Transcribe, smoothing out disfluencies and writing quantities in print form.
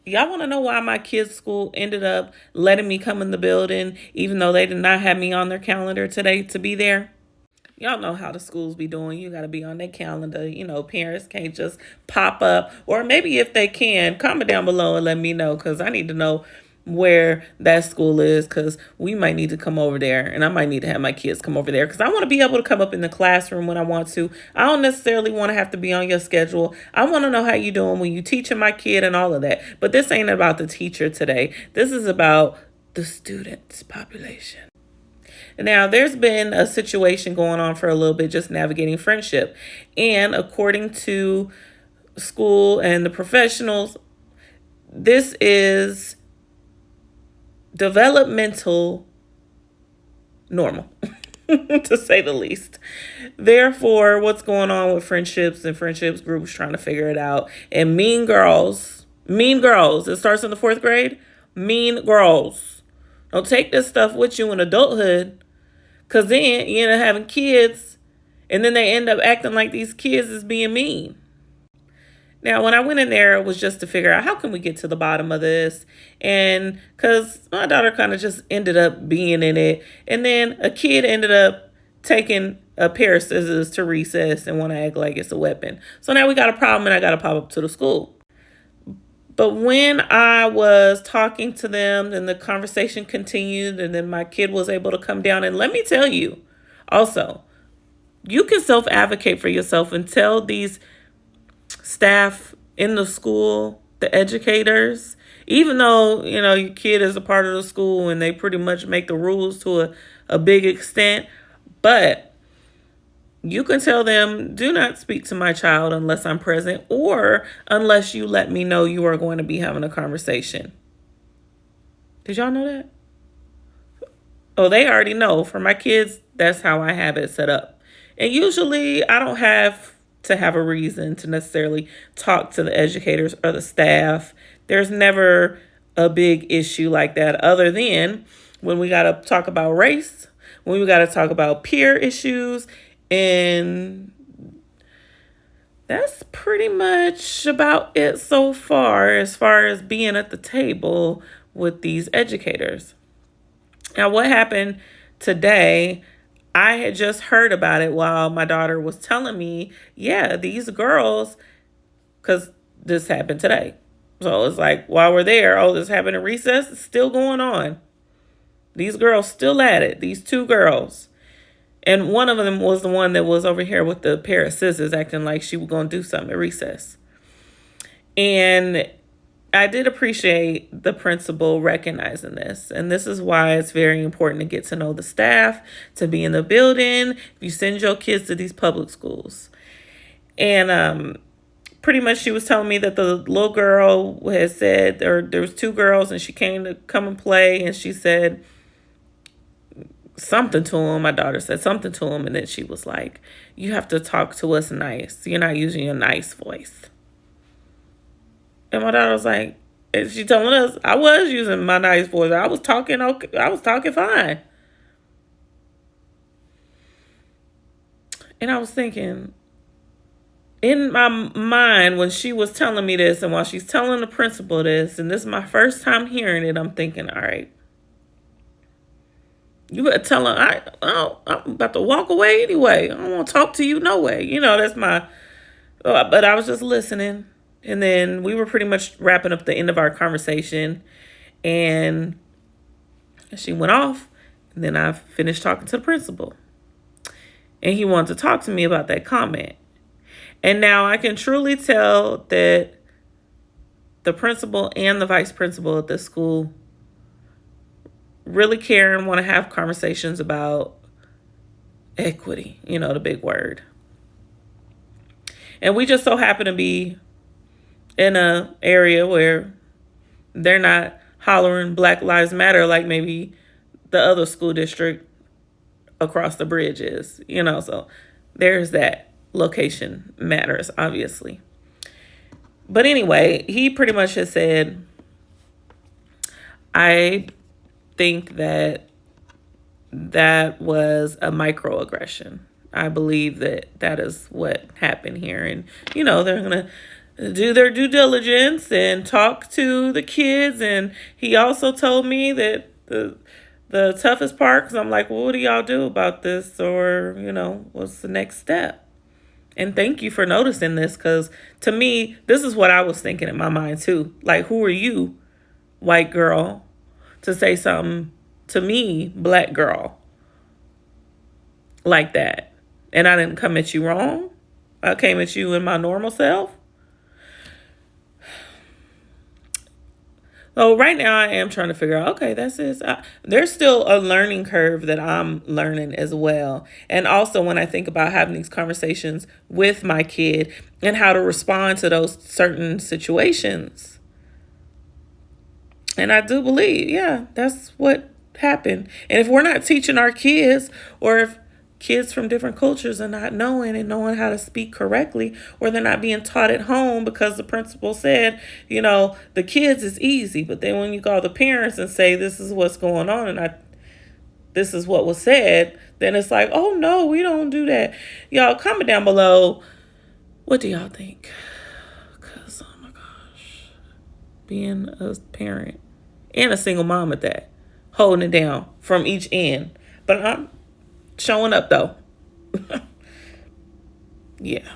Y'all want to know why my kids' school ended up letting me come in the building, even though they did not have me on their calendar today to be there? Y'all know how the schools be doing. You got to be on their calendar. Parents can't just pop up. Or maybe if they can, comment down below and let me know, because I need to know where that school is, because we might need to come over there, and I might need to have my kids come over there, because I want to be able to come up in the classroom when I want to. I don't necessarily want to have to be on your schedule. I want to know how you doing when you teaching my kid and all of that. But this ain't about the teacher today. This is about the students population. Now, there's been a situation going on for a little bit, just navigating friendship. And according to school and the professionals, this is developmental normal, to say the least. Therefore, what's going on with friendships and friendships groups trying to figure it out. And mean girls, it starts in the 4th grade. Mean girls. Don't take this stuff with you in adulthood. Because then you end up having kids, and then they end up acting like these kids is being mean. Now, when I went in there, it was just to figure out how can we get to the bottom of this. And because my daughter kind of just ended up being in it. And then a kid ended up taking a pair of scissors to recess and want to act like it's a weapon. So now we got a problem, and I got to pop up to the school. But when I was talking to them and the conversation continued, and then my kid was able to come down, and let me tell you also, you can self-advocate for yourself and tell these staff in the school, the educators, even though, your kid is a part of the school and they pretty much make the rules to a big extent, but you can tell them, do not speak to my child unless I'm present, or unless you let me know you are going to be having a conversation. Did y'all know that? Oh, they already know. For my kids, that's how I have it set up. And usually I don't have to have a reason to necessarily talk to the educators or the staff. There's never a big issue like that, other than when we got to talk about race, when we got to talk about peer issues. And that's pretty much about it so far as being at the table with these educators. Now, what happened today, I had just heard about it while my daughter was telling me, yeah, these girls, because this happened today. So it's like, while we're there, this happened at recess, it's still going on. These girls still at it, these 2 girls. And one of them was the one that was over here with the pair of scissors, acting like she was going to do something at recess. And I did appreciate the principal recognizing this. And this is why it's very important to get to know the staff, to be in the building, if you send your kids to these public schools. And pretty much she was telling me that the little girl had said, or there was 2 girls, and she came to come and play, and she said something to him. My daughter said something to him, and then she was like, you have to talk to us nice. You're not using your nice voice. And my daughter was like, and she telling us, I was using my nice voice. I was talking okay. I was talking fine. And I was thinking, in my mind, when she was telling me this, and while she's telling the principal this, and this is my first time hearing it, I'm thinking, all right, you better tell her, I'm about to walk away anyway. I don't want to talk to you no way. That's my, but I was just listening. And then we were pretty much wrapping up the end of our conversation. And she went off. And then I finished talking to the principal. And he wanted to talk to me about that comment. And now I can truly tell that the principal and the vice principal at this school really care and want to have conversations about equity, the big word. And we just so happen to be in a area where they're not hollering Black Lives Matter like maybe the other school district across the bridge is, so there's that. Location matters, obviously. But anyway, he pretty much has said, I think that was a microaggression. I believe that is what happened here. And, they're going to do their due diligence and talk to the kids. And he also told me that the toughest part, because I'm like, well, what do y'all do about this? Or, what's the next step? And thank you for noticing this, because to me, this is what I was thinking in my mind too. Like, who are you, white girl, to say something to me, black girl, like that? And I didn't come at you wrong. I came at you in my normal self. So right now I am trying to figure out, okay, that's it. There's still a learning curve that I'm learning as well. And also when I think about having these conversations with my kid and how to respond to those certain situations. And I do believe, yeah, that's what happened. And if we're not teaching our kids, or if kids from different cultures are not knowing how to speak correctly, or they're not being taught at home because the principal said, the kids is easy. But then when you call the parents and say, this is what's going on, and this is what was said, then it's like, oh no, we don't do that. Y'all, comment down below. What do y'all think? Because, oh my gosh, being a parent and a single mom at that, holding it down from each end. But I'm showing up though. Yeah.